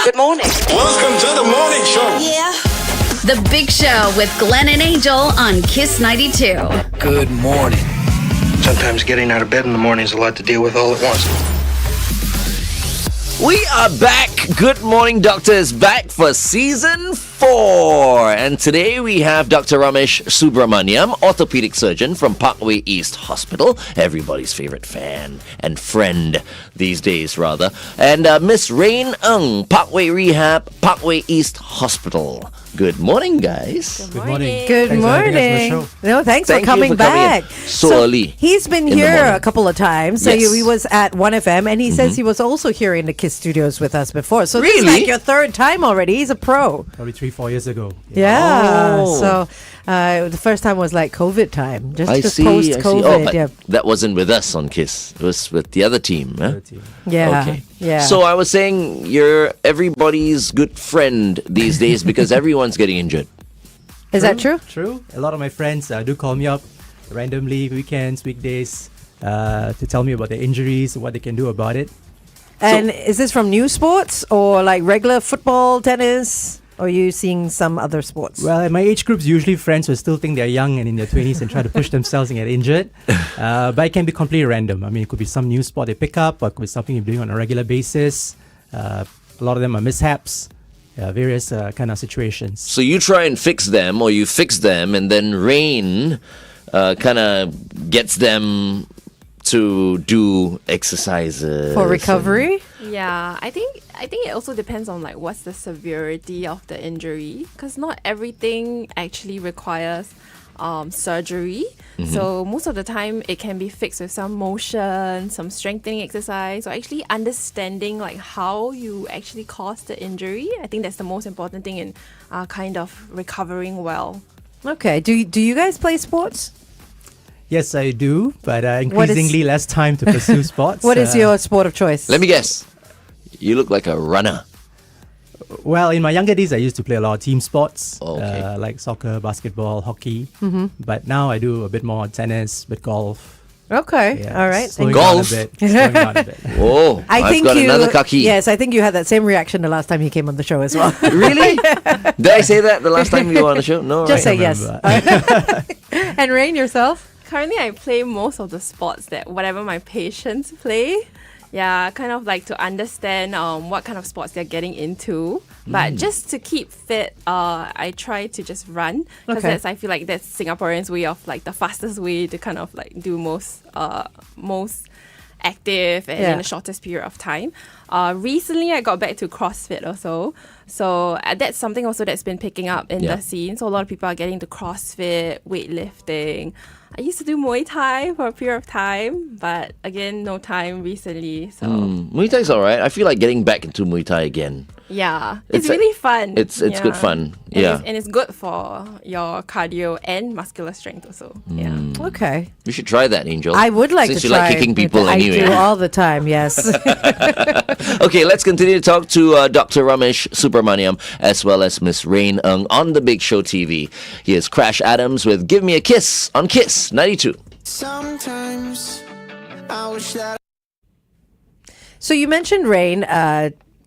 Good morning. Welcome to the morning show. Yeah. The Big Show with Glenn and Angel on Kiss 92. Good morning. Sometimes getting out of bed in the morning is a lot to deal with all at once. We are back. Good Morning Doctor is back for season 4. And today we have Dr. Ramesh Subramaniam, Orthopaedic Surgeon from Parkway East Hospital. Everybody's favorite fan and friend these days, rather. And Miss Rane Ng, Parkway Rehab, Parkway East Hospital. Good morning, guys. Good morning. Good Thanks for having us on the morning. show. No, thanks Thank for coming you for coming back. in so early He's been in the here morning. a couple of times. So Yes. he was at 1FM, and he says he was also here in the Kiss Studios with us before. So this is Really? like your third time already. He's a pro. Probably 3-4 years ago. Yeah. Oh. So the first time was like COVID time, just I see. post-COVID. Oh, but Yeah. that wasn't with us on Kiss. It was with the other team. Huh? Yeah. Okay. Yeah. So I was saying you're everybody's good friend these days because everyone's getting injured. Is that true? True. A lot of my friends do call me up randomly, weekends, weekdays, to tell me about their injuries, what they can do about it. And is this from new sports or like regular football, tennis? Or are you seeing some other sports? Well, at my age group's usually friends who still think they're young and in their 20s and try to push themselves and get injured. But it can be completely random. I mean, it could be some new sport they pick up, or it could be something you're doing on a regular basis. A lot of them are mishaps, various kind of situations. So you try and fix them, or you fix them, and then Rane kind of gets them to do exercises For recovery? Yeah, I think it also depends on like what's the severity of the injury, because not everything actually requires surgery. So most of the time it can be fixed with some motion, some strengthening exercise, or actually understanding like how you actually caused the injury. I think that's the most important thing in kind of recovering well. Okay. Do you guys play sports? Yes, I do, but increasingly less time to pursue sports. What is your sport of choice? Let me guess. You look like a runner. Well, in my younger days, I used to play a lot of team sports, Oh, okay. like soccer, basketball, hockey. But now I do a bit more tennis, bit golf. Okay. Yeah, All right. slowing Golf? down a bit. Slowing down a bit. Whoa, I've got another kaki. Yes, I think you had that same reaction the last time he came on the show as well. Really? Did I say that the last time you were on the show? No, Just right? say yes. remember. And Rain, yourself? Currently, I play most of the sports that whatever my patients play. Yeah, kind of like to understand what kind of sports they're getting into. But just to keep fit, I try to just run, because Okay. I feel like that's Singaporeans' way of like the fastest way to kind of like do most active and in the shortest period of time. Recently, I got back to CrossFit also. So that's something also that's been picking up in Yeah. the scene. So a lot of people are getting to CrossFit, weightlifting. I used to do Muay Thai for a period of time, but again, no time recently. So Muay Thai's alright. I feel like getting back into Muay Thai again. yeah, It's it's a- really fun. It's good fun. And Yeah. and it's good for your cardio and muscular strength also. Yeah. Okay. You should try that, Angel. I would like Since to you try. like kicking people I anyway. do all the time, yes. Okay, let's continue to talk to Dr. Ramesh Subramaniam as well as Miss Rane Ng on The Big Show TV. Here's Crash Adams with Give Me a Kiss on Kiss 92. Sometimes I wish that So you mentioned, Rain,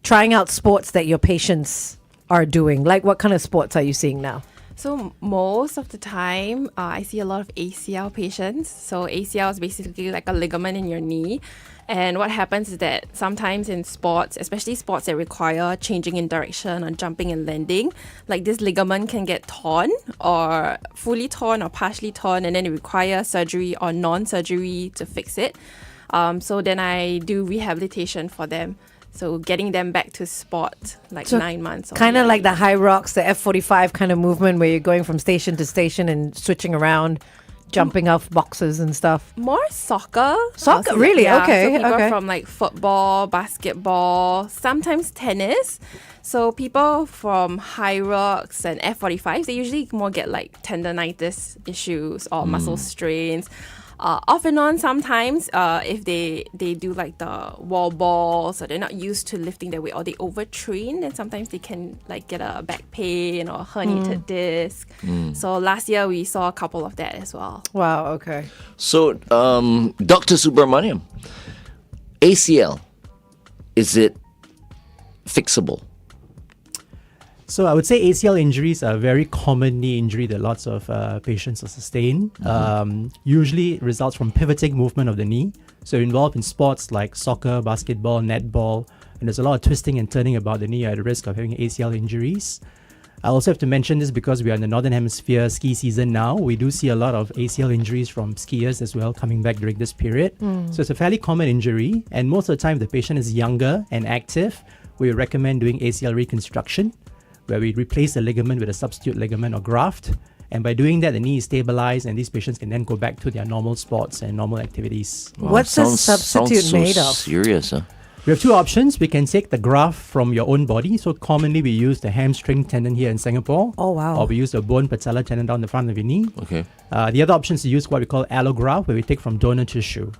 trying out sports that your patients are doing. Like what kind of sports are you seeing now? So most of the time, I see a lot of ACL patients. So ACL is basically like a ligament in your knee. And what happens is that sometimes in sports, especially sports that require changing in direction or jumping and landing, like this ligament can get torn or fully torn or partially torn, and then it requires surgery or non-surgery to fix it. So then I do rehabilitation for them. So getting them back to sport, like So 9 months. or Kind of yearly. like the high rocks, the F45 kind of movement where you're going from station to station and switching around, jumping off boxes and stuff. More soccer. Soccer? Also, Really? yeah. Okay, So people okay. from like football, basketball, sometimes tennis. So people from high rocks and F45s, they usually more get like tendonitis issues or muscle strains. Off and on sometimes, if they do like the wall balls or they're not used to lifting their weight or they overtrain, then sometimes they can like get a back pain or herniated disc. So last year we saw a couple of that as well. Wow, okay. So, Dr. Subramaniam, ACL, is it fixable? So I would say ACL injuries are a very common knee injury that lots of patients will sustain. Usually it results from pivoting movement of the knee. So involved in sports like soccer, basketball, netball, and there's a lot of twisting and turning about the knee. You're at risk of having ACL injuries. I also have to mention this because we are in the Northern Hemisphere ski season now. We do see a lot of ACL injuries from skiers as well coming back during this period. So it's a fairly common injury, and most of the time if the patient is younger and active, we recommend doing ACL reconstruction, where we replace the ligament with a substitute ligament or graft. And by doing that, the knee is stabilized, and these patients can then go back to their normal sports and normal activities. Wow, What's the substitute sounds so made of? serious, huh? We have two options. We can take the graft from your own body. So commonly we use the hamstring tendon here in Singapore. Oh, wow. Or we use the bone patella tendon down the front of your knee. Okay. The other option is to use what we call allograft, where we take from donor tissue.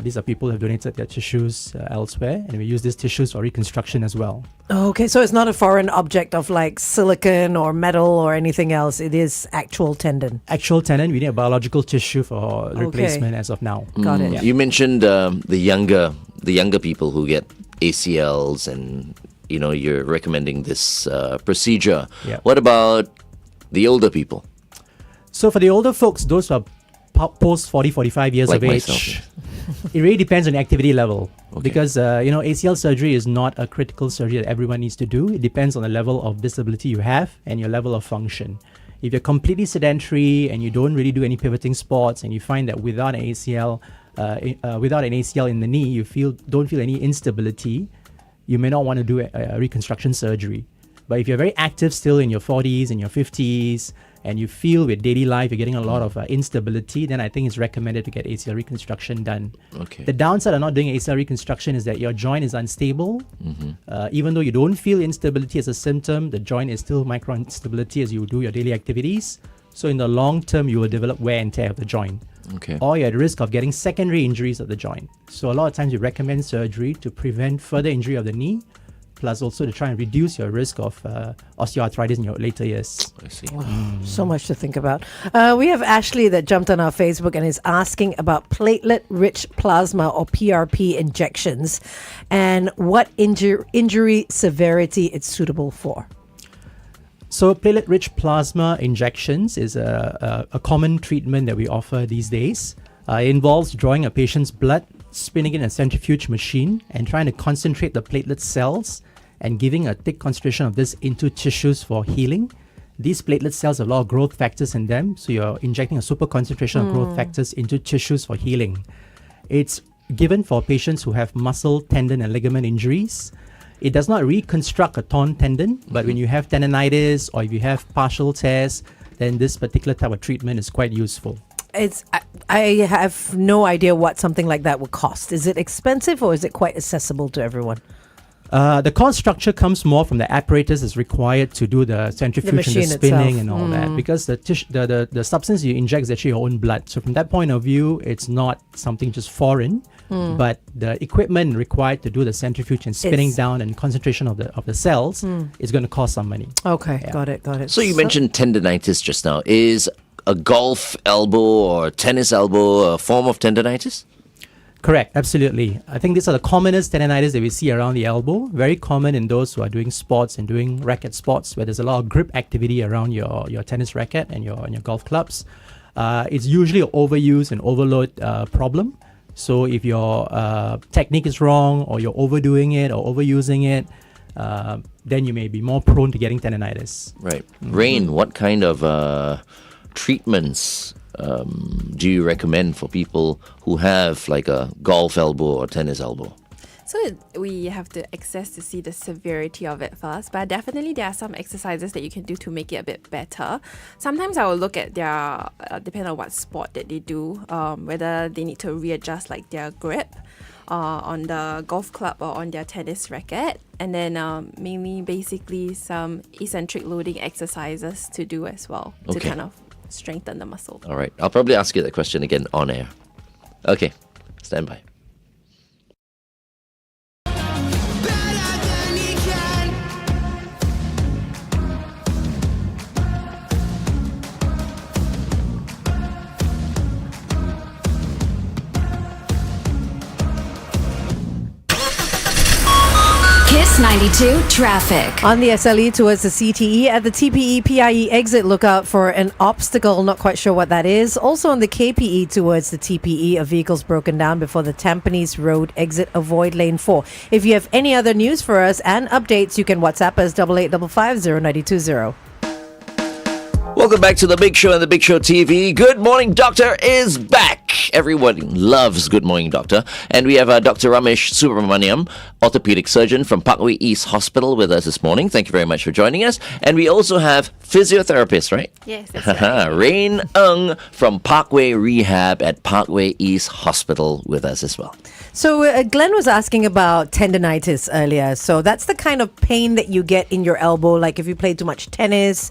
These are people who have donated their tissues elsewhere, and we use these tissues for reconstruction as well. Okay, so it's not a foreign object of like silicon or metal or anything else. It is actual tendon. Actual tendon, we need a biological tissue for replacement as of now. Got it. You mentioned the younger people who get ACLs, and you're recommending this procedure. Yeah. What about the older people? So for the older folks, those who are post 40, 45 years Like of age, myself. it really depends on the activity level. Okay. Because, ACL surgery is not a critical surgery that everyone needs to do. It depends on the level of disability you have and your level of function. If you're completely sedentary and you don't really do any pivoting sports, and you find that without an ACL in the knee, you don't feel any instability, you may not want to do a reconstruction surgery. But if you're very active still in your 40s and your 50s, and you feel with daily life you're getting a lot of instability, then I think it's recommended to get ACL reconstruction done. Okay. The downside of not doing ACL reconstruction is that your joint is unstable. Even though you don't feel instability as a symptom, the joint is still micro instability as you do your daily activities. So in the long term, you will develop wear and tear of the joint. Okay. Or you're at risk of getting secondary injuries of the joint. So a lot of times we recommend surgery to prevent further injury of the knee, plus also to try and reduce your risk of osteoarthritis in your later years. I see. So much to think about. We have Ashley that jumped on our Facebook and is asking about platelet-rich plasma or PRP injections and what injury severity it's suitable for. So platelet-rich plasma injections is a common treatment that we offer these days. It involves drawing a patient's blood, spinning it in a centrifuge machine, and trying to concentrate the platelet cells and giving a thick concentration of this into tissues for healing. These platelet cells have a lot of growth factors in them, so you're injecting a super concentration of growth factors into tissues for healing. It's given for patients who have muscle, tendon, and ligament injuries. It does not reconstruct a torn tendon, but when you have tendonitis or if you have partial tears, then this particular type of treatment is quite useful. I have no idea what something like that would cost. Is it expensive or is it quite accessible to everyone? The cost structure comes more from the apparatus that's required to do the centrifuge and the machine spinning itself. and all that, because the substance you inject is actually your own blood. So from that point of view, it's not something just foreign, but the equipment required to do the centrifuge and spinning down and concentration of the cells is going to cost some money. Okay, Yeah. got it. So you mentioned tendonitis just now. Is a golf elbow or tennis elbow a form of tendonitis? Correct, absolutely. I think these are the commonest tendonitis that we see around the elbow. Very common in those who are doing sports and doing racket sports, where there's a lot of grip activity around your tennis racket and your golf clubs. It's usually an overuse and overload problem. So if your technique is wrong, or you're overdoing it or overusing it, then you may be more prone to getting tendonitis. Right. Rane, what kind of treatments do you recommend for people who have like a golf elbow or tennis elbow? So we have to assess to see the severity of it first, but definitely there are some exercises that you can do to make it a bit better. Sometimes I will look at their, depending on what sport that they do, whether they need to readjust like their grip on the golf club or on their tennis racket, and then mainly basically some eccentric loading exercises to do as well to Okay. kind of strengthen the muscle. All right. I'll probably ask you that question again on air. Okay. Stand by. Better than you can. Kiss Kiss 92 traffic. On the SLE towards the CTE at the TPE PIE exit, look out for an obstacle. Not quite sure what that is. Also on the KPE towards the TPE, a vehicle's broken down before the Tampines Road exit. Avoid lane 4. If you have any other news for us and updates, you can WhatsApp us 8855 Welcome back to The Big Show and The Big Show TV. Good Morning Doctor is back. Everyone loves Good Morning Doctor. And we have Dr. Ramesh Subramaniam, Orthopaedic Surgeon from Parkway East Hospital with us this morning. Thank you very much for joining us. And we also have physiotherapist, right? Yes, that's right. Rane from Parkway Rehab at Parkway East Hospital with us as well. So Glenn was asking about tendinitis earlier. So that's the kind of pain that you get in your elbow, like if you play too much tennis,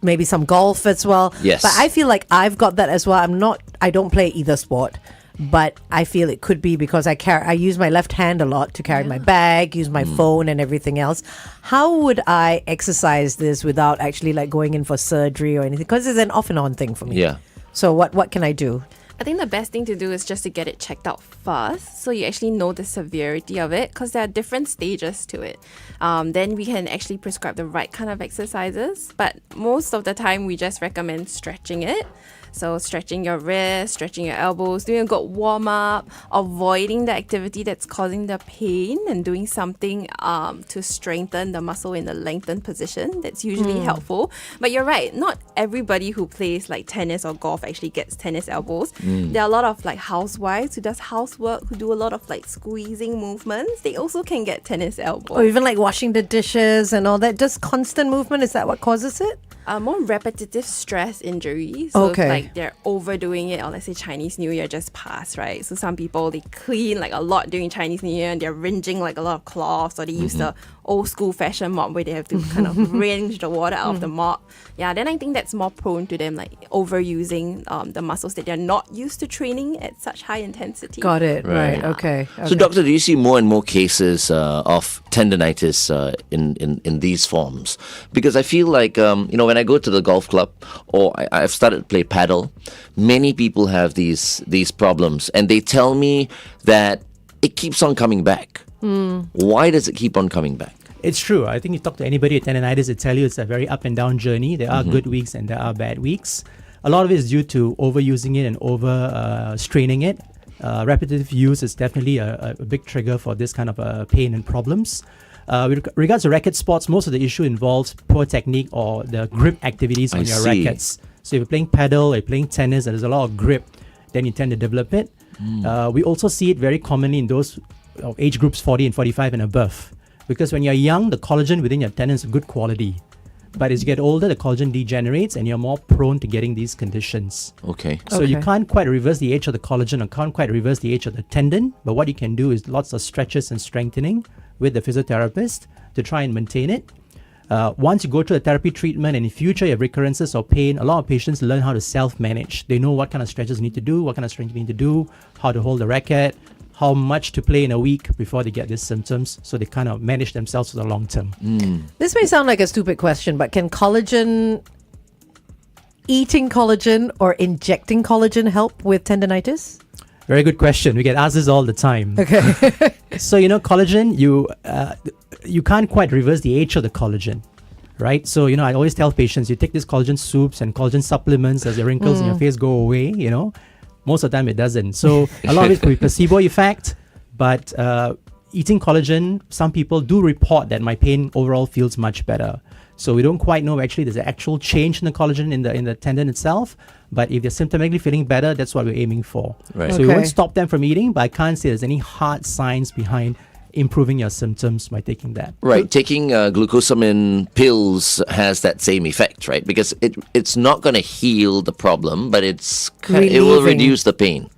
maybe some golf as well. Yes. But I feel like I've got that as well. I don't play either sport, but I feel it could be because I use my left hand a lot to carry my bag, use my phone and everything else. How would I exercise this without actually like going in for surgery or anything? Because it's an off and on thing for me. Yeah. So what can I do? I think the best thing to do is just to get it checked out first so you actually know the severity of it because there are different stages to it. Then we can actually prescribe the right kind of exercises. But most of the time, we just recommend stretching it. So stretching your wrists, stretching your elbows, doing a good warm-up, avoiding the activity that's causing the pain and doing something to strengthen the muscle in the lengthened position. That's usually helpful. But you're right, not everybody who plays like tennis or golf actually gets tennis elbows. There are a lot of like housewives who does housework, who do a lot of like squeezing movements. They also can get tennis elbows. Or even like washing the dishes and all that. Just constant movement, is that what causes it? More repetitive stress injuries. So Okay. if, like they're overdoing it, or let's say Chinese New Year just passed, right? So some people they clean like a lot during Chinese New Year and they're rinsing like a lot of cloths, or they use the old school fashion mop where they have to kind of rinse the water out of the mop. Yeah, then I think that's more prone to them like overusing the muscles that they're not used to training at such high intensity. Got it. Right. Yeah. Okay. So, doctor, do you see more and more cases of tendinitis in these forms? Because I feel like, when I go to the golf club or I've started to play paddle, many people have these problems and they tell me that it keeps on coming back. Why does it keep on coming back? It's true. I think you talk to anybody with tendinitis, they tell you it's a very up and down journey. There are good weeks and there are bad weeks. A lot of it is due to overusing it and over straining it. Repetitive use is definitely a big trigger for this kind of pain and problems. With regards to racket sports, most of the issue involves poor technique or the grip activities on your see. rackets. So if you're playing paddle, or you're playing tennis, and there's a lot of grip, then you tend to develop it. We also see it very commonly in those of age groups 40 and 45 and above. Because when you're young, the collagen within your tendons is good quality. But as you get older, the collagen degenerates and you're more prone to getting these conditions. Okay. So you Okay. can't quite reverse the age of the collagen or can't quite reverse the age of the tendon. But what you can do is lots of stretches and strengthening with the physiotherapist to try and maintain it. Once you go through the therapy treatment and in future you have recurrences or pain, a lot of patients learn how to self-manage. They know what kind of stretches you need to do, what kind of strength you need to do, how to hold the racket, how much to play in a week before they get these symptoms. So they kind of manage themselves for the long term. This may sound like a stupid question, but can eating collagen or injecting collagen help with tendinitis? Very good question. We get asked this all the time. Okay. So, collagen, you can't quite reverse the age of the collagen, right? So, I always tell patients, you take these collagen soups and collagen supplements as your wrinkles in your face go away, Most of the time it doesn't. So, a lot of it could be placebo effect, but eating collagen, some people do report that my pain overall feels much better. So we don't quite know actually there's an actual change in the collagen in the tendon itself. But if they're symptomatically feeling better, that's what we're aiming for. Right. So we Okay. won't stop them from eating, but I can't say there's any hard science behind improving your symptoms by taking that. Right, taking glucosamine pills has that same effect, right? Because it's not going to heal the problem, but it will Relieving. reduce the pain.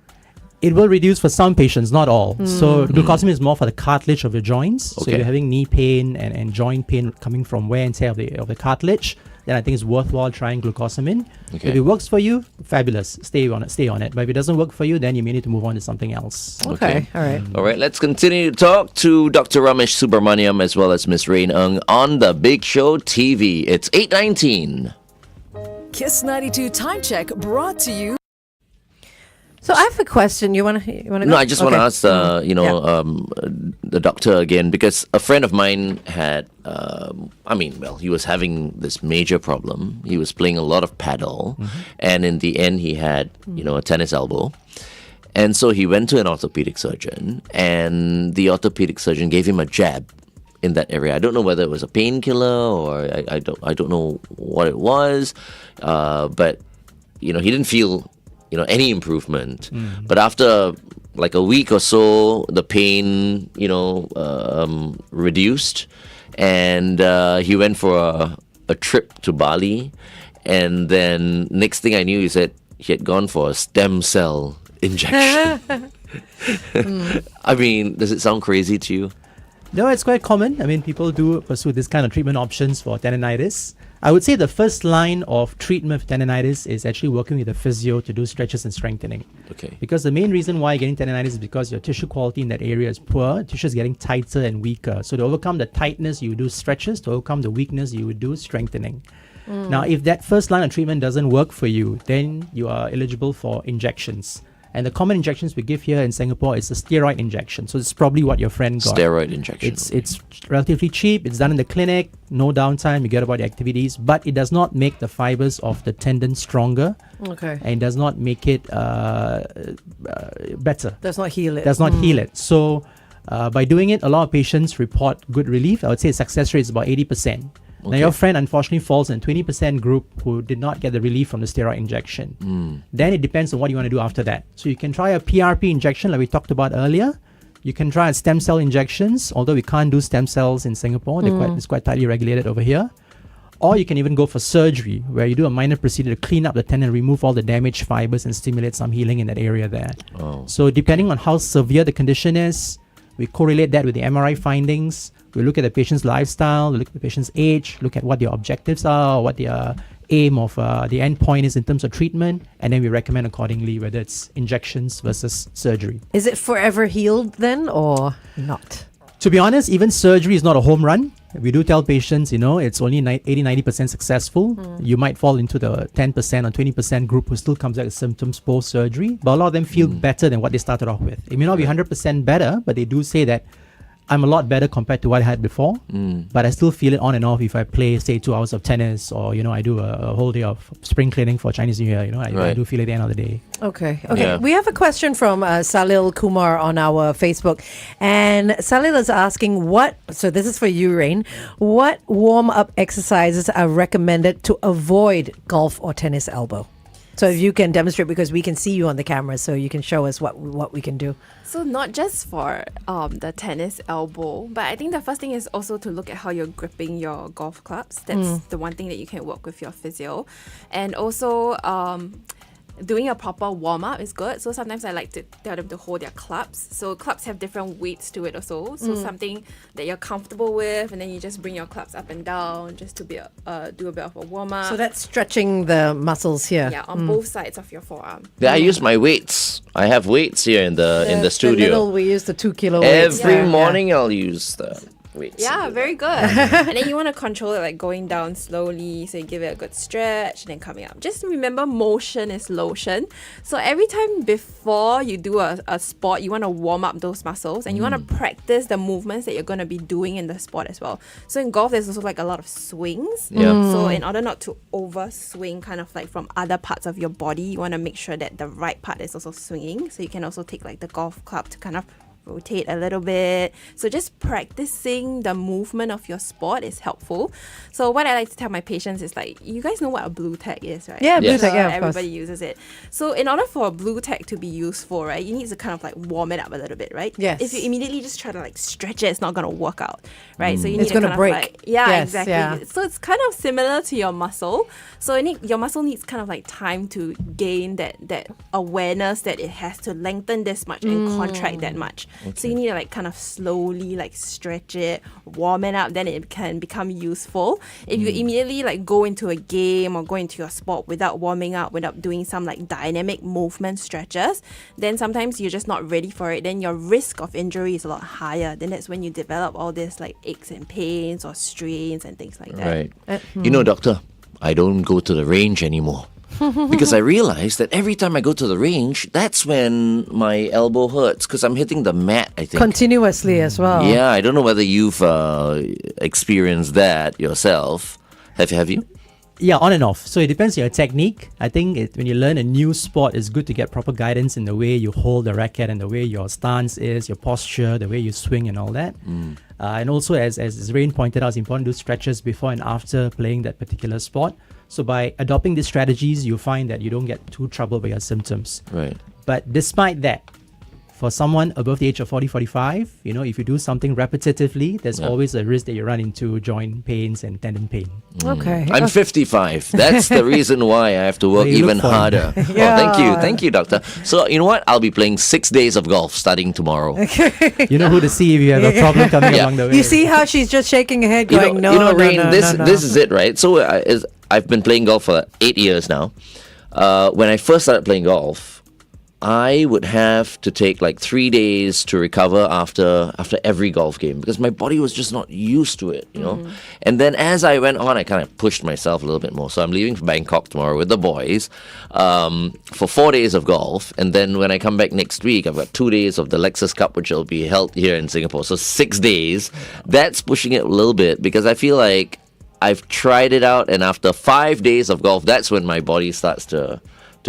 It will reduce for some patients, not all. So glucosamine is more for the cartilage of your joints. So if Okay. you're having knee pain and joint pain coming from wear and tear of the cartilage, then I think it's worthwhile trying glucosamine. Okay. If it works for you, fabulous. Stay on it. But if it doesn't work for you, then you may need to move on to something else. Okay. All right. All right, let's continue to talk to Dr. Ramesh Subramaniam as well as Miss Rane on The Big Show TV. It's 8:19. Kiss 92 Time Check brought to you. So I have a question. You want to go? No, I just want to Okay. ask, the doctor again, because a friend of mine had, he was having this major problem. He was playing a lot of paddle, and in the end, he had, a tennis elbow. And so he went to an orthopedic surgeon, and the orthopedic surgeon gave him a jab in that area. I don't know whether it was a painkiller or I don't know what it was, but he didn't feel any improvement. But after like a week or so, the pain reduced, and he went for a trip to Bali, and then next thing I knew, he said he had gone for a stem cell injection. I mean, does it sound crazy to you? No, it's quite common. I mean, people do pursue this kind of treatment options for tendinitis. I would say the first line of treatment for tendinitis is actually working with a physio to do stretches and strengthening. Okay. Because the main reason why you're getting tendinitis is because your tissue quality in that area is poor. Tissue is getting tighter and weaker. So to overcome the tightness, you would do stretches. To overcome the weakness, you would do strengthening. Now, if that first line of treatment doesn't work for you, then you are eligible for injections. And the common injections we give here in Singapore is a steroid injection. So it's probably what your friend got. Steroid injection. It's relatively cheap. It's done in the clinic. No downtime. You get about the activities. But it does not make the fibers of the tendon stronger. Okay. And it does not make it better. Does not heal it. Does not heal it. So by doing it, a lot of patients report good relief. I would say success rate is about 80%. Now, your friend unfortunately falls in 20% group who did not get the relief from the steroid injection. Then it depends on what you want to do after that. So you can try a PRP injection like we talked about earlier. You can try stem cell injections, although we can't do stem cells in Singapore. It's quite tightly regulated over here. Or you can even go for surgery, where you do a minor procedure to clean up the tendon, remove all the damaged fibers and stimulate some healing in that area there. So depending on how severe the condition is, we correlate that with the MRI findings. We look at the patient's lifestyle, we look at the patient's age, look at what their objectives are, what their aim of the end point is in terms of treatment, and then we recommend accordingly whether it's injections versus surgery. Is it forever healed then or not? To be honest, even surgery is not a home run. We do tell patients, it's only 80-90% successful. You might fall into the 10% or 20% group who still comes out with symptoms post-surgery, but a lot of them feel better than what they started off with. It may not be 100% better, but they do say that I'm a lot better compared to what I had before, but I still feel it on and off if I play, say, 2 hours of tennis or, I do a whole day of spring cleaning for Chinese New Year. I do feel it at the end of the day. Okay. Yeah. We have a question from Salil Kumar on our Facebook. And Salil is asking so this is for you, Rane, what warm-up exercises are recommended to avoid golf or tennis elbow? So if you can demonstrate, because we can see you on the camera, so you can show us what we can do. So not just for the tennis elbow, but I think the first thing is also to look at how you're gripping your golf clubs. That's the one thing that you can work with your physio. And also doing a proper warm-up is good. So sometimes I like to tell them to hold their clubs. So clubs have different weights to it also. So something that you're comfortable with, and then you just bring your clubs up and down just to do a bit of a warm-up. So that's stretching the muscles here. Yeah, on both sides of your forearm. Yeah, I use my weights. I have weights here in the studio. We use the 2 kilo weights. Every morning I'll use the weights. Yeah, very good. And then you want to control it like going down slowly. So you give it a good stretch and then coming up. Just remember, motion is lotion. So every time before you do a sport, you want to warm up those muscles and you want to practice the movements that you're going to be doing in the sport as well. So in golf, there's also like a lot of swings. Yeah. So in order not to over swing kind of like from other parts of your body, you want to make sure that the right part is also swinging. So you can also take like the golf club to kind of rotate a little bit. So just practicing the movement of your sport is helpful. So what I like to tell my patients is like, you guys know what a blue tack is, right? Yeah, blue Yes. tack, yeah, of Everybody course. uses it. So in order for a blue tack to be useful, right, you need to kind of like warm it up a little bit, right? Yes. If you immediately just try to like stretch it, it's not going to work out, right? So you need It's to gonna kind break. of like, yeah, Yes, exactly. yeah. So it's kind of similar to your muscle. So your muscle needs kind of like time to gain that awareness that it has to lengthen this much and contract that much. So you need to like kind of slowly like stretch it, warm it up, then it can become useful. If you immediately like go into a game or go into your sport without warming up, without doing some like dynamic movement stretches, then sometimes you're just not ready for it. Then your risk of injury is a lot higher. Then that's when you develop all this like aches and pains or strains and things like that. Right. Doctor, I don't go to the range anymore. because I realized that every time I go to the range, that's when my elbow hurts because I'm hitting the mat, I think. Continuously as well. Yeah, I don't know whether you've experienced that yourself. Have you? Yeah, on and off. So it depends on your technique. I think when you learn a new sport, it's good to get proper guidance in the way you hold the racket and the way your stance is, your posture, the way you swing and all that. And also, as Rane pointed out, it's important to do stretches before and after playing that particular sport. So by adopting these strategies, you find that you don't get too troubled by your symptoms. Right. But despite that, for someone above the age of 40, 45, if you do something repetitively, there's always a risk that you run into joint pains and tendon pain. Okay. I'm 55. That's the reason why I have to work Well, you even look fine. harder. Yeah. Thank you, doctor. So you know what? I'll be playing 6 days of golf starting tomorrow. You know who to see if you have a problem coming Yeah. along the way. You see how she's just shaking her head going, Rane, no. this is it, right? So I've been playing golf for 8 years now. When I first started playing golf, I would have to take like 3 days to recover after every golf game because my body was just not used to it, And then as I went on, I kind of pushed myself a little bit more. So I'm leaving for Bangkok tomorrow with the boys for 4 days of golf. And then when I come back next week, I've got 2 days of the Lexus Cup, which will be held here in Singapore. So 6 days. That's pushing it a little bit because I feel like I've tried it out. And after 5 days of golf, that's when my body starts to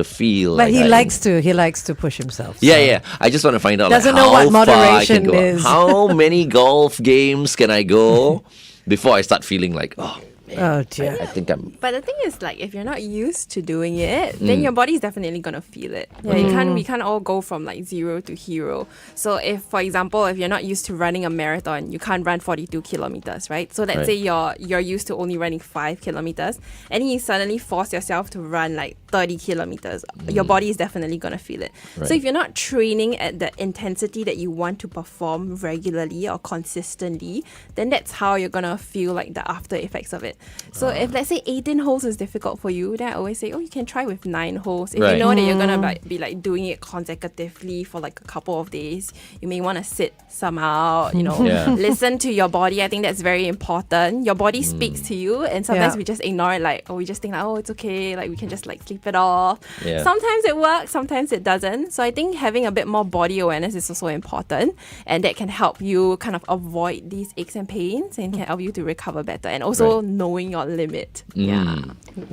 feel But like he likes to push himself. so- yeah. I just want to find out Doesn't like, know how what far I moderation can go. is. How many golf games can I go before I start feeling like, oh, man, Oh, dear. I think I'm... But the thing is, like, if you're not used to doing it, then your body's definitely gonna feel it. Yeah, we can't all go from like 0 to hero. So if, for example, if you're not used to running a marathon, you can't run 42 kilometers, right? So let's Right. say you're used to only running 5 kilometers, and then you suddenly force yourself to run like 30 kilometers. Your body is definitely gonna feel it. Right. So if you're not training at the intensity that you want to perform regularly or consistently, then that's how you're gonna feel like the after effects of it. So if let's say 18 holes is difficult for you, then I always say, you can try with 9 holes. If Right. you know that you're gonna be like doing it consecutively for like a couple of days, you may want to sit some out, Yeah. listen to your body. I think that's very important. Your body speaks to you, and sometimes Yeah. we just ignore it, like, we just think like, it's okay, like we can just like sleep it off. Yeah. Sometimes it works, sometimes it doesn't. So I think having a bit more body awareness is also important, and that can help you kind of avoid these aches and pains and can help you to recover better, and also Right. knowing your limit. Yeah.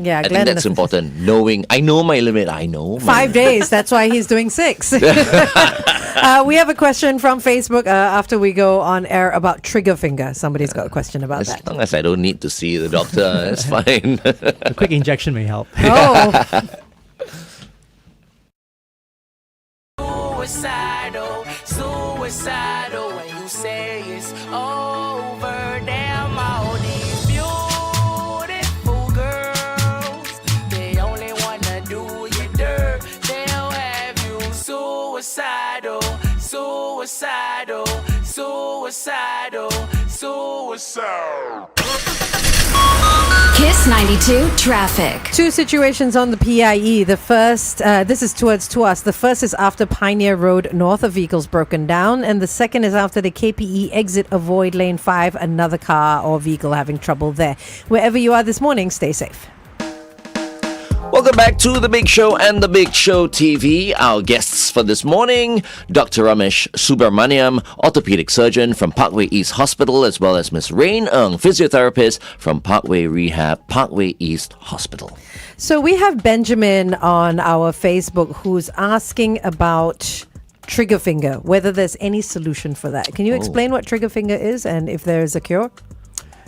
Yeah, I think that's important. I know my limit. I know. 5 days. That's why he's doing 6. We have a question from Facebook after we go on air about trigger finger. Somebody's got a question about As that. long as I don't need to see the doctor, that's fine. A quick injection may help. Oh, Suicidal when you say it's over. Damn, all these beautiful girls, they only wanna do you dirt. They'll have you suicidal. Kiss 92 Traffic. 2 situations on the PIE. The first, this is towards Tuas. The first is after Pioneer Road North, a vehicle's broken down. And the second is after the KPE exit, avoid lane 5, another car or vehicle having trouble there. Wherever you are this morning, stay safe. Welcome back to The Big Show and The Big Show TV. Our guests for this morning, Dr. Ramesh Subramaniam, Orthopaedic Surgeon from Parkway East Hospital, as well as Ms. Rane Ng, Physiotherapist from Parkway Rehab, Parkway East Hospital. So we have Benjamin on our Facebook who's asking about trigger finger, whether there's any solution for that. Can you explain what trigger finger is and if there is a cure?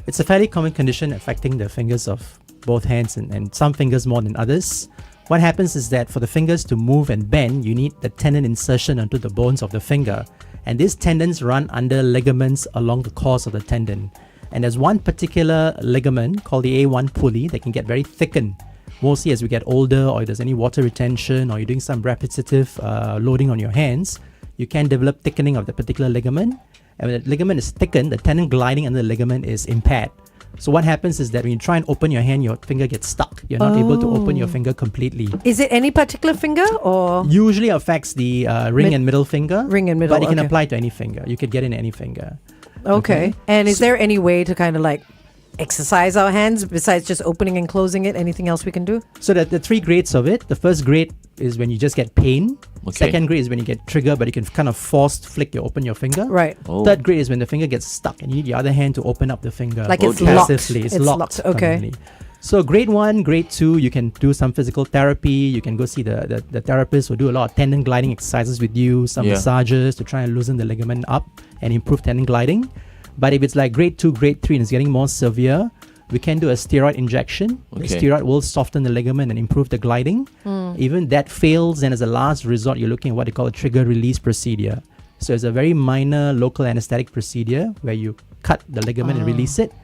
It's a fairly common condition affecting the fingers of both hands and some fingers more than others. What happens is that for the fingers to move and bend, you need the tendon insertion onto the bones of the finger. And these tendons run under ligaments along the course of the tendon. And there's one particular ligament called the A1 pulley that can get very thickened, mostly as we get older, or if there's any water retention, or you're doing some repetitive loading on your hands, you can develop thickening of the particular ligament. And when the ligament is thickened, the tendon gliding under the ligament is impaired. So what happens is that when you try and open your hand, your finger gets stuck. You're not able to open your finger completely. Is it any particular finger or? Usually affects the ring and middle finger. Ring and middle, But it can okay. apply to any finger. You could get in any finger. Okay. And is there any way to kind of like exercise our hands besides just opening and closing it? Anything else we can do? So the 3 grades of it. The first grade is when you just get pain. Okay. Second grade is when you get trigger, but you can kind of forced flick you open your finger. Right. Oh. Third grade is when the finger gets stuck and you need the other hand to open up the finger. Like it's locked. passively. It's locked. Okay. Permanently. So grade 1, grade 2, you can do some physical therapy. You can go see the therapist who do a lot of tendon gliding exercises with you, some massages to try and loosen the ligament up and improve tendon gliding. But if it's like grade 2, grade 3 and it's getting more severe, we can do a steroid injection. Okay. The steroid will soften the ligament and improve the gliding. Even that fails, then as a last resort, you're looking at what they call a trigger release procedure. So it's a very minor local anesthetic procedure where you cut the ligament and release it.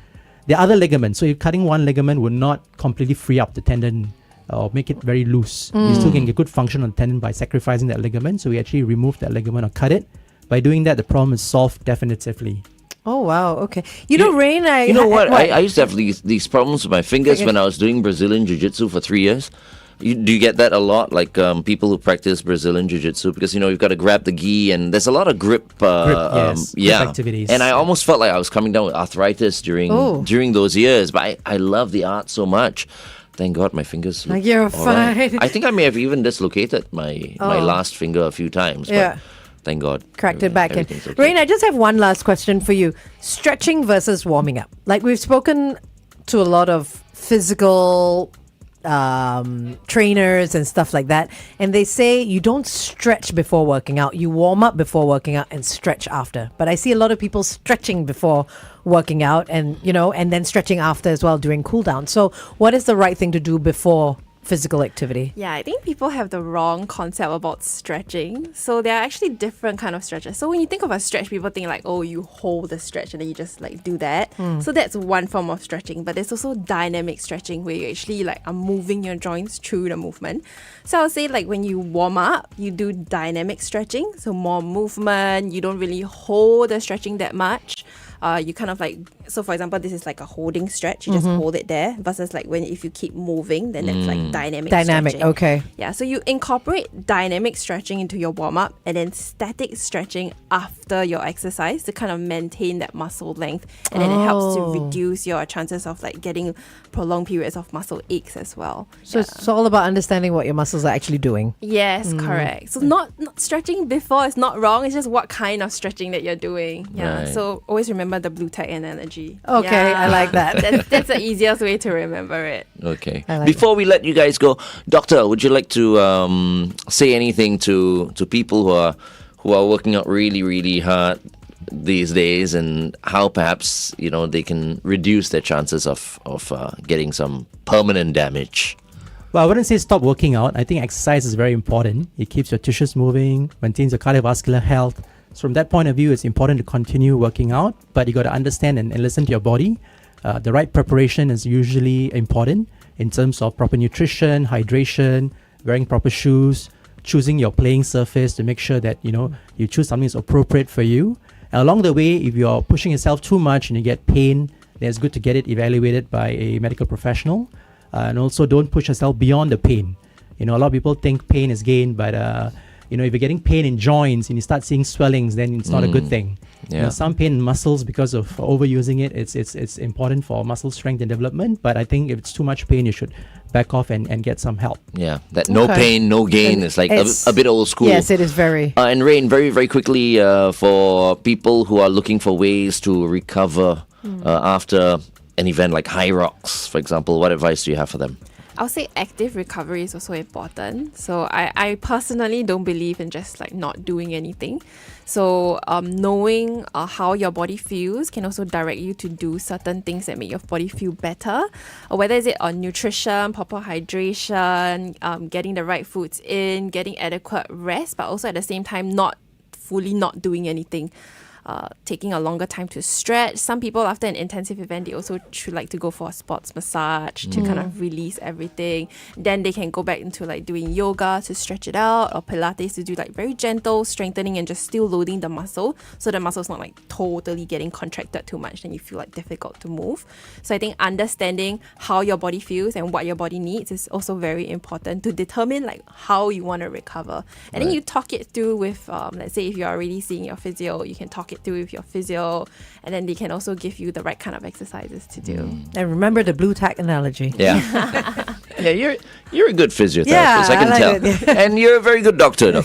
The other ligament, so you're cutting one ligament would not completely free up the tendon or make it very loose. You still can get good function on the tendon by sacrificing that ligament. So we actually remove that ligament or cut it. By doing that, the problem is solved definitively. Oh, wow. Okay. You know, Rane, You know what? I used to have these problems with my fingers when I was doing Brazilian Jiu-Jitsu for 3 years. Do you get that a lot? Like people who practice Brazilian Jiu-Jitsu, because you've got to grab the gi and there's a lot of grip. Yes, grip activities. And I almost felt like I was coming down with arthritis during those years. But I love the art so much. Thank God my fingers. Like you're all right. fine. I think I may have even dislocated my last finger a few times. Yeah. But thank God. Cracked it back in. Everything's okay. Rane, I just have one last question for you. Stretching versus warming up. Like we've spoken to a lot of physical trainers and stuff like that, and they say you don't stretch before working out. You warm up before working out and stretch after. But I see a lot of people stretching before working out and then stretching after as well during cool down. So what is the right thing to do before physical activity? Yeah, I think people have the wrong concept about stretching. So there are actually different kind of stretches. So when you think of a stretch, people think like, oh, you hold the stretch and then you just like do that. So that's one form of stretching. But there's also dynamic stretching where you actually like are moving your joints through the movement. So I would say like when you warm up, you do dynamic stretching. So more movement. You don't really hold the stretching that much. You kind of like, so for example, this is like a holding stretch. You just hold it there versus like if you keep moving, then that's like dynamic stretching. Okay. Yeah, so you incorporate dynamic stretching into your warm-up and then static stretching after your exercise to kind of maintain that muscle length. And then it helps to reduce your chances of like getting prolonged periods of muscle aches as well. So it's all about understanding what your muscles are actually doing. Yes, correct. So not stretching before is not wrong. It's just what kind of stretching that you're doing. Yeah. Right. So always remember the blue tack analogy. Okay, Yeah. I like that. That's the easiest way to remember it. Okay. I like Before we let you guys go, Doctor, would you like to say anything to people who are working out really, really hard these days, and how perhaps they can reduce their chances of getting some permanent damage? Well, I wouldn't say stop working out. I think exercise is very important. It keeps your tissues moving, maintains your cardiovascular health. So from that point of view, it's important to continue working out, but you got to understand and listen to your body. The right preparation is usually important in terms of proper nutrition, hydration, wearing proper shoes, choosing your playing surface to make sure that you choose something that's appropriate for you. And along the way, if you're pushing yourself too much and you get pain, then it's good to get it evaluated by a medical professional. And also don't push yourself beyond the pain. A lot of people think pain is gain, but if you're getting pain in joints and you start seeing swellings, then it's not a good thing. Yeah. Some pain in muscles because of overusing it. It's important for muscle strength and development. But I think if it's too much pain, you should back off and get some help. Yeah, that no pain, no gain is like a bit old school. Yes, it is very. And Rane, very, very quickly, for people who are looking for ways to recover after an event like high rocks, for example, what advice do you have for them? I'll say active recovery is also important. So I personally don't believe in just like not doing anything. So knowing how your body feels can also direct you to do certain things that make your body feel better. Whether is it on nutrition, proper hydration, getting the right foods in, getting adequate rest, but also at the same time not doing anything. Taking a longer time to stretch. Some people after an intensive event, they also like to go for a sports massage to kind of release everything. Then they can go back into like doing yoga to stretch it out, or Pilates to do like very gentle strengthening and just still loading the muscle, so the muscle's not like totally getting contracted too much and you feel like difficult to move. So I think understanding how your body feels and what your body needs is also very important to determine like how you want to recover. And then you talk it through with, let's say if you're already seeing your physio, you can talk it do with your physio, and then they can also give you the right kind of exercises to do. And remember the blue tack analogy. Yeah. Yeah, you're a good physiotherapist, Yeah, I can I tell. like it. And you're a very good doctor.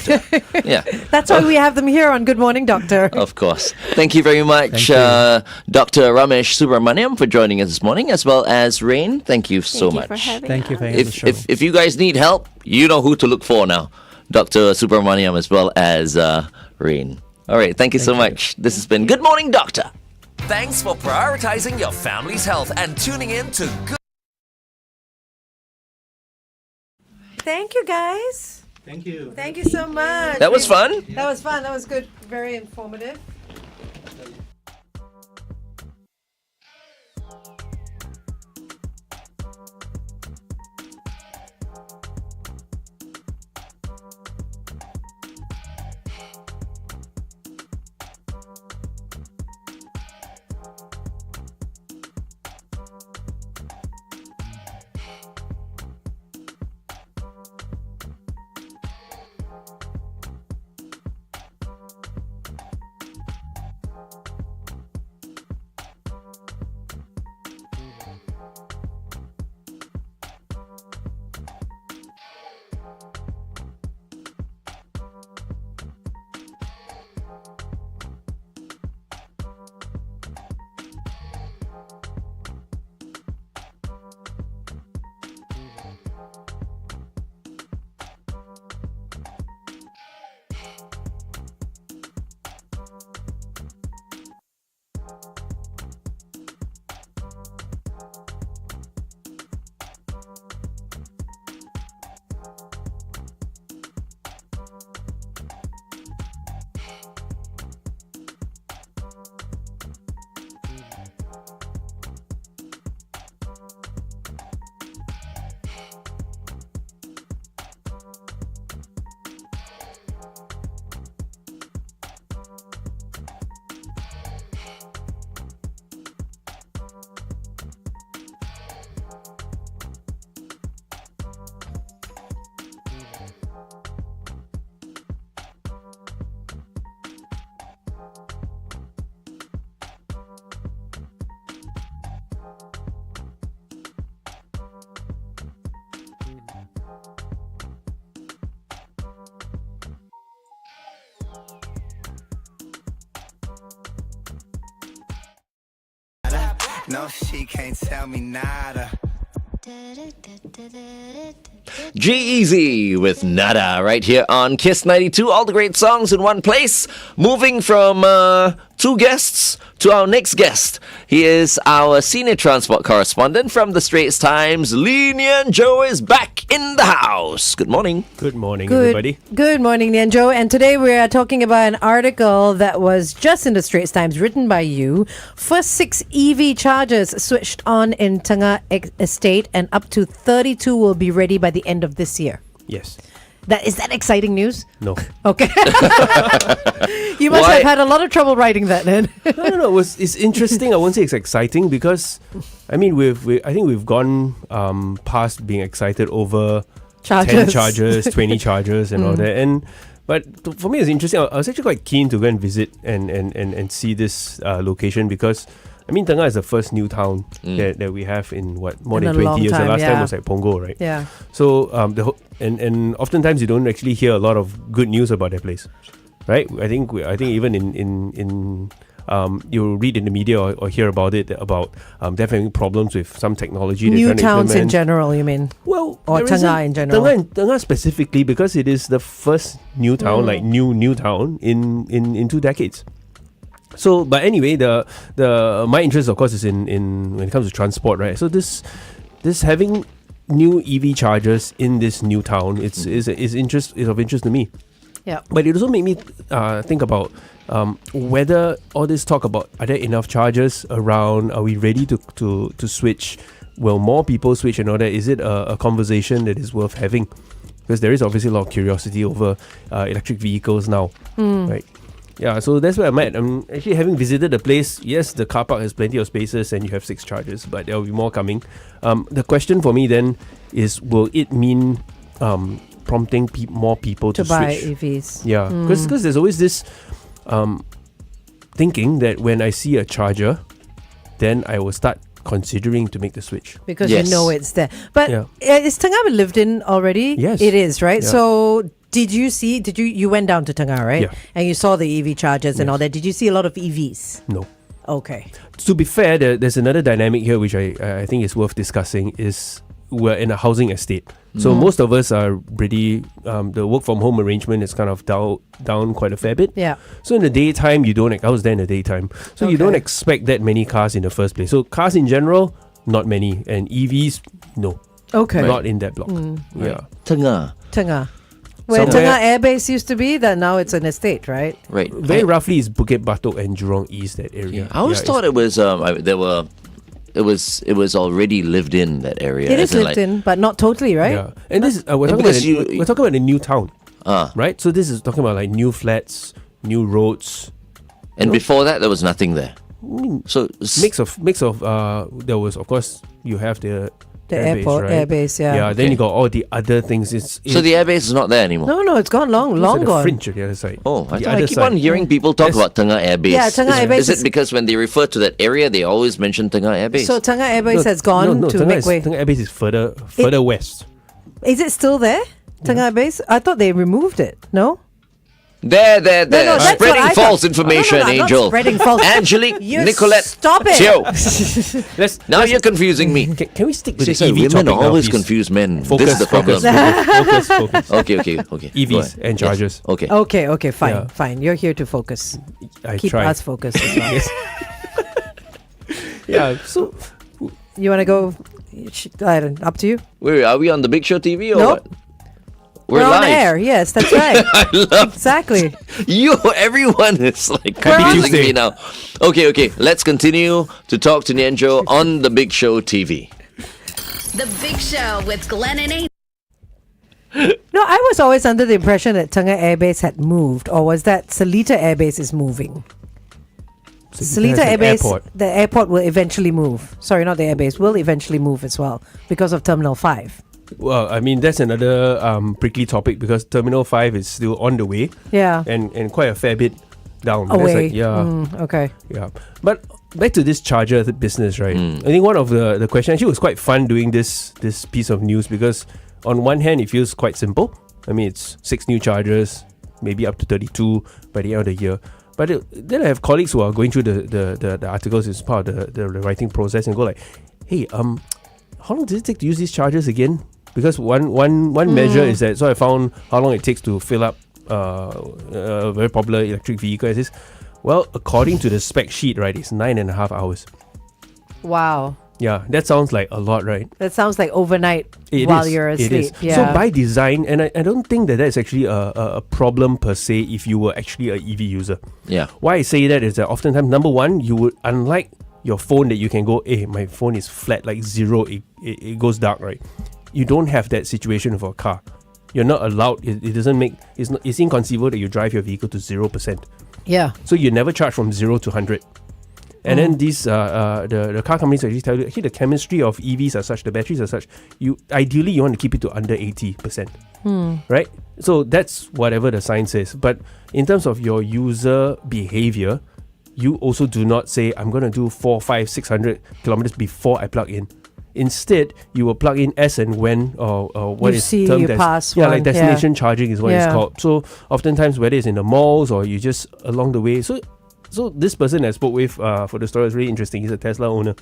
Yeah. That's why we have them here on Good Morning Doctor. Of course. Thank you very much, Thank Dr. Ramesh Subramaniam, for joining us this morning, as well as Rane. Thank you so Thank you much. for having Thank you us. for having the show. If you guys need help, you know who to look for now. Dr. Subramaniam as well as Rane. All right, thank you so much. This has been Good Morning Doctor. Thanks for prioritizing your family's health and tuning in to Good. Thank you, guys. Thank you. Thank you so much. That was fun. That was fun. That was good. Very informative. No, she can't tell me nada. G-Eazy with Nada right here on Kiss 92. All the great songs in one place. Moving from two guests to our next guest. He is our senior transport correspondent from the Straits Times. Nian Tjoe is back in the house. Good morning. Good morning, everybody. Good morning, Nian Tjoe. And today we are talking about an article that was just in the Straits Times, written by you. First 6 EV chargers switched on in Tengah Estate, and up to 32 will be ready by the end of this year. Yes. Is that exciting news? No. Okay. You must Why? have had a lot of trouble writing that then. No. It's interesting. I won't say it's exciting because, I mean, I think we've gone past being excited over 10 chargers, 20 chargers, and all that. But for me, it's interesting. I was actually quite keen to go and visit and see this location because, I mean, Tengah is the first new town that we have in more In than a 20 long years. time, The last yeah. time was like Punggol, right? Yeah. So and oftentimes you don't actually hear a lot of good news about that place, right? I think even in you'll read in the media or hear about it about them having problems with some technology. they're New trying to towns in implement. general, you mean? Well, Or there Tengah isn't- in general. Tengah specifically because it is the first new town, like new town in 2 decades. So, but anyway, the my interest, of course, is in when it comes to transport, right? So this having new EV chargers in this new town, is of interest to me. Yeah. But it also made me think about whether all this talk about are there enough chargers around? Are we ready to switch? Will more people switch and all that? Is it a conversation that is worth having? Because there is obviously a lot of curiosity over electric vehicles now, right? Yeah, so that's where I'm at. I'm actually having visited the place. Yes, the car park has plenty of spaces and you have 6 chargers, but there will be more coming. The question for me then is, will it mean prompting more people to buy switch? EVs. Yeah, because there's always this thinking that when I see a charger, then I will start considering to make the switch. Because Yes. you know it's there. But is Tengah lived in already? Yes. It is, right? Yeah. So you went down to Tengah, right? Yeah. And you saw the EV chargers and all that. Did you see a lot of EVs? No. Okay. To be fair, there's another dynamic here which I think is worth discussing is we're in a housing estate. So most of us are pretty, the work from home arrangement is kind of down quite a fair bit. Yeah. So in the daytime, I was there in the daytime. So you don't expect that many cars in the first place. So cars in general, not many. And EVs, no. Okay. Not in that block. Yeah. Tengah. Where Somewhere- Tengah Air Base used to be, that now it's an estate, right? Right. Very roughly is Bukit Batok and Jurong East, that area. I always thought it was it was already lived in that area. It is as in, lived in, but not totally, right? Yeah. And this is, we're talking about a new town. Right? So this is talking about like new flats, new roads. And before that, there was nothing there. So Mix of there was, of course, you have the airport, right? airbase, yeah. Yeah, then you got all the other things. So the airbase is not there anymore. No, it's gone long it's at the gone. fringe on the other side. Oh, The I other keep side. on hearing people talk Yes. about Tengah Air Base. Yeah, Tengah Air Base Is it is- because when they refer to that area, they always mention Tengah Air Base? So Tengah Air Base has gone to Tengah make is, way. Tengah Air Base is further west. Is it still there? Tengah Air Base? I thought they removed it. No? There. No, that's what Spreading I false thought. information, No, I'm not Angel. spreading false. Angelique, You Nicolette, stop it. Tjoe. Now you're confusing me. Can we stick with See, the EV women topic now, always please? confuse men. Focus, This is the problem. focus. Okay. EVs Go ahead. and chargers. Yes. Okay. Okay, fine, Yeah. fine. You're here to focus. I Keep tried. us focused as well. Yeah, so You want to go? Up to you. Wait, are we on the Big Show TV or Nope. what? We're on live. air. Yes, that's right. I love Exactly. everyone is like Happy confusing Tuesday. me now. Okay. Let's continue to talk to Nian on the Big Show TV. The Big Show with Glenn and Angel. No, I was always under the impression that Tengah Air Base had moved, or was that Seletar Air Base is moving? Seletar Air Base, the airport will eventually move. Sorry, not the air base, will eventually move as well because of Terminal 5. well, I mean that's another prickly topic because Terminal 5 is still on the way. Yeah. And quite a fair bit down. Away. That's Okay. Yeah. But back to this charger business, right? I think one of the questions actually was quite fun doing this piece of news because on one hand it feels quite simple. I mean it's 6 new chargers, maybe up to 32 by the end of the year. But then I have colleagues who are going through the articles as part of the writing process and go like, hey, how long does it take to use these chargers again? Because one measure is that, so I found how long it takes to fill up a very popular electric vehicle. It says, well, according to the spec sheet, right, it's 9.5 hours. Wow. Yeah, that sounds like a lot, right? That sounds like overnight It while is, you're it asleep. is. Yeah. So by design, and I don't think that's actually a problem per se if you were actually an EV user. Yeah. Why I say that is that oftentimes, number one, you would, unlike your phone that you can go, hey, my phone is flat, like zero, it goes dark, right? You don't have that situation for a car. You're not allowed, it doesn't make, it's inconceivable that you drive your vehicle to 0%. Yeah. So you never charge from 0 to 100. And then these the car companies actually tell you actually the chemistry of EVs are such, the batteries are such, ideally you want to keep it to under 80%. Right? So that's whatever the science says. But in terms of your user behavior, you also do not say I'm going to do 400, 500, 600 kilometers before I plug in. Instead, you will plug in as and when or what You is see, termed you as pass like one, destination charging is what it's Yeah. called. So oftentimes whether it's in the malls or you just along the way. So this person I spoke with for the story is really interesting. He's a Tesla owner.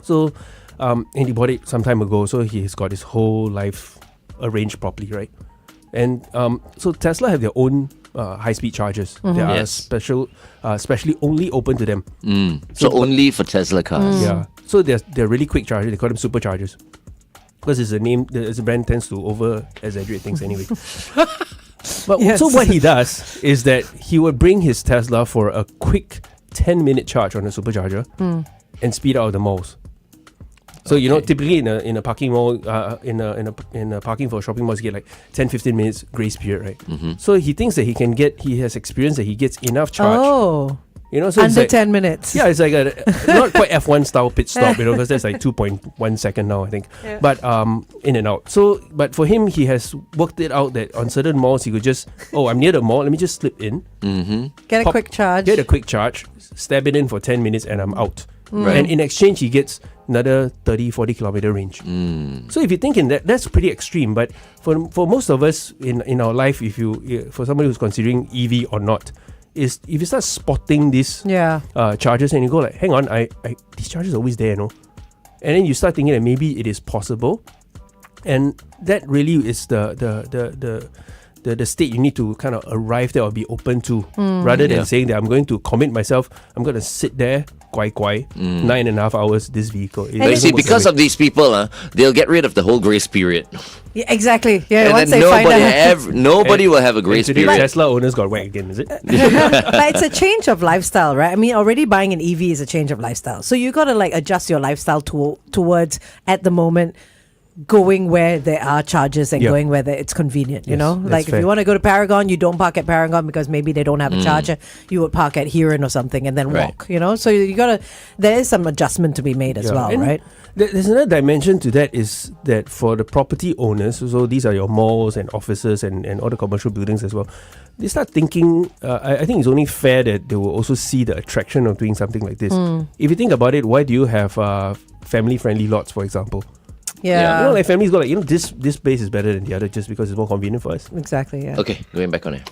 So and he bought it some time ago. So he's got his whole life arranged properly, right? And so Tesla have their own high-speed chargers. They are Yes. specially only open to them. So only for Tesla cars. Yeah. So they're really quick chargers. They call them superchargers. Because it's a name, the brand tends to over-exaggerate things anyway. But Yes. so what he does is that he would bring his Tesla for a quick 10-minute charge on a supercharger and speed out of the malls. So typically in a parking mall, in a parking for a shopping mall, you get like 10-15 minutes grace period, right? So he thinks that he has experience that he gets enough charge You know, so it's Under like, 10 minutes. yeah, it's like a not quite F1 style pit stop, you know, because that's like 2.1 second now, I think. Yeah. But in and out. So, but for him, he has worked it out that on certain malls, he could just, I'm near the mall, let me just slip in, Get a quick charge. get a quick charge, stab it in for 10 minutes, and I'm out. Right. And in exchange, he gets another 30, 40 kilometer range. So if you think in that's pretty extreme. But for most of us in our life, for somebody who's considering EV or not, is if you start spotting these charges and you go like, hang on, I these charges are always there, no? And then you start thinking that maybe it is possible, and that really is the state you need to kind of arrive there or be open to, rather than saying that I'm going to commit myself, I'm going to sit there, 9.5 hours, this vehicle. But you see, because of these people, they'll get rid of the whole grace period. Yeah, exactly. Yeah, And once then they find out. nobody will have a grace Today, period. Tesla owners got whacked again, is it? But it's a change of lifestyle, right? I mean, already buying an EV is a change of lifestyle. So you got to like adjust your lifestyle towards, at the moment, going where there are charges and going where it's convenient, you Yes, know? that's Like if fair. you want to go to Paragon, you don't park at Paragon because maybe they don't have a charger. You would park at Huron or something and then Right. walk, you know? So you got to, there is some adjustment to be made as well, And right? There's another dimension to that, is that for the property owners, so these are your malls and offices and all the commercial buildings as well, they start thinking, I think it's only fair that they will also see the attraction of doing something like this. If you think about it, why do you have family-friendly lots, for example? Yeah. You know, like families go like, this place is better than the other just because it's more convenient for us. Exactly, yeah. Okay, going back on it.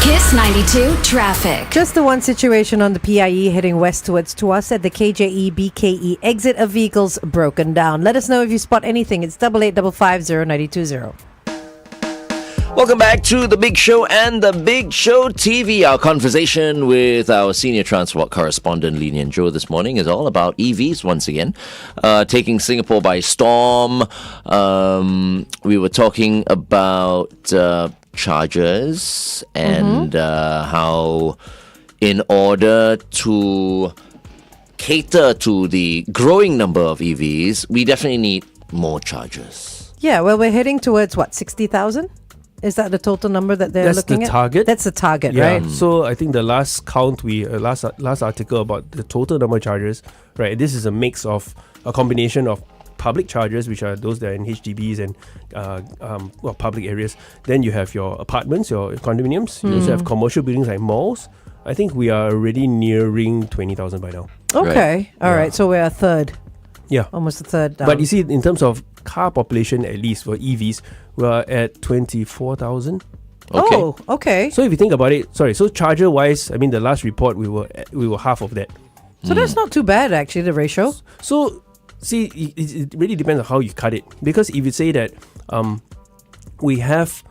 Kiss 92 traffic. Just the one situation on the PIE heading westwards to us at the KJE BKE exit. A vehicle's broken down. Let us know if you spot anything. It's 88550920. Welcome back to The Big Show and The Big Show TV. Our conversation with our senior transport correspondent, Nian Tjoe, this morning is all about EVs once again, taking Singapore by storm. We were talking about chargers and how, in order to cater to the growing number of EVs, we definitely need more chargers. Yeah, well, we're heading towards what, 60,000? Is that the total number that they're That's looking the at? target. That's the target, Yeah. right? So I think the last count last article about the total number of chargers, right? This is a mix of a combination of public chargers, which are those that are in HDBs and public areas. Then you have your apartments, your condominiums. You also have commercial buildings like malls. I think we are already nearing 20,000 by now. Okay. All right. So we're a third. Yeah. Almost a third down. But you see, in terms of car population, at least for EVs, we are at 24,000. Okay. Oh, okay. So if you think about it, so charger wise, I mean, the last report we were half of that. So that's not too bad, actually, the ratio. So see, it really depends on how you cut it. Because if you say that we have,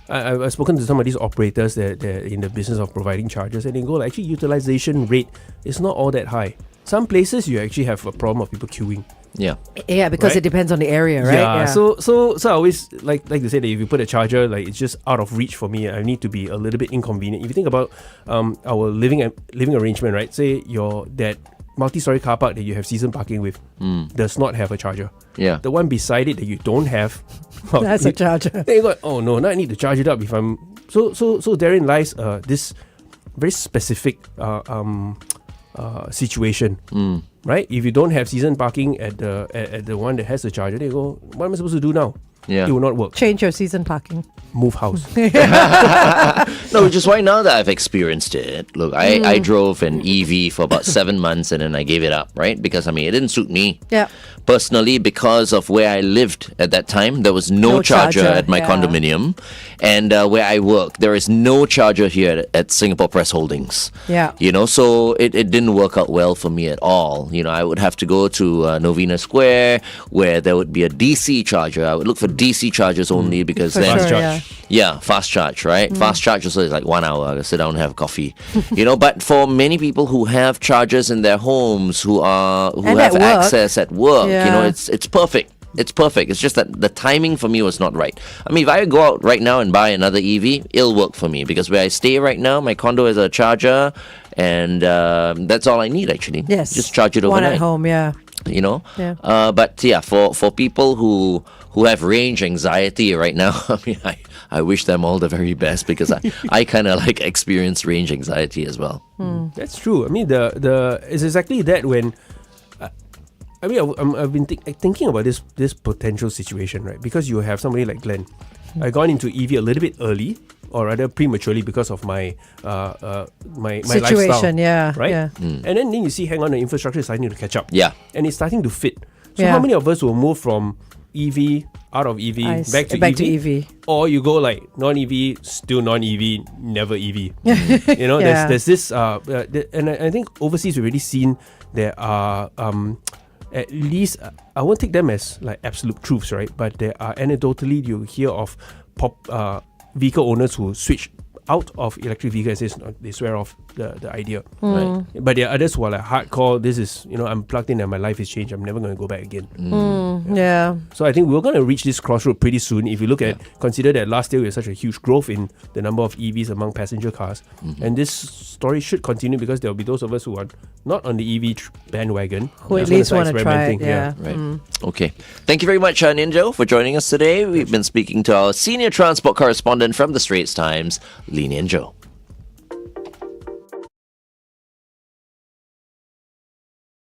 I've spoken to some of these operators that they're in the business of providing chargers, and they go, actually, utilization rate is not all that high. Some places you actually have a problem of people queuing. Yeah. Yeah, because Right? it depends on the area, right? Yeah. So I always like to say that if you put a charger, like, it's just out of reach for me. I need to be a little bit inconvenient. If you think about our living arrangement, right? Say that multi-story car park that you have season parking with does not have a charger. Yeah. The one beside it that you don't have, well, That's a charger. then you go, oh no, now I need to charge it up if I'm so therein lies this very specific situation. Right? If you don't have season parking at the one that has the charger, they go, what am I supposed to do now? Yeah. It will not work. Change your season parking. Move house. No, which is why now that I've experienced it, look, I drove an EV for about 7 months and then I gave it up, right? Because, it didn't suit me. Yeah. Personally, because of where I lived at that time, there was no charger at my condominium. And where I work, there is no charger here at Singapore Press Holdings. Yeah. So it didn't work out well for me at all. I would have to go to Novena Square where there would be a DC charger. I would look for DC chargers only because For then... sure, charge. yeah. Yeah, fast charge, right? Fast charge also is like 1 hour. I sit down and have coffee. But for many people who have chargers in their homes, who And have at work. access at work, Yeah. it's perfect. it's perfect. It's just that the timing for me was not right. I mean, if I go out right now and buy another EV, it'll work for me because where I stay right now, my condo has a charger, and that's all I need actually. Yes. Just charge it overnight. One at home, yeah. You know. Yeah. But yeah, for people who have range anxiety right now, I mean, I wish them all the very best because I kind of like experience range anxiety as well. That's true. I mean, it's exactly that when. I've been thinking about this potential situation, right? Because you have somebody like Glenn. I got into EV a little bit early, or rather prematurely, because of my my situation, lifestyle, yeah, right? yeah. And then you see, hang on, the infrastructure is starting to catch up. Yeah, and it's starting to fit. So Yeah. how many of us will move from EV out of EV back to EV? Or you go like non-EV, still non-EV, never EV. You know, Yeah. there's this, and I think overseas we've already seen there are at least, I won't take them as like absolute truths, right? But there are anecdotally you hear of vehicle owners who switch out of electric vehicles and they swear off the idea. Right? But there are others who are like hardcore. This is, I'm plugged in and my life is changed. I'm never going to go back again. Yeah. So I think we're going to reach this crossroad pretty soon. If you look at, consider that last year we had such a huge growth in the number of EVs among passenger cars. And this story should continue because there will be those of us who are not on the EV bandwagon. Who at least want to try it, yeah. Right. Okay. Thank you very much, Nian Tjoe, for joining us today. We've been speaking to our senior transport correspondent from the Straits Times, Nian Tjoe.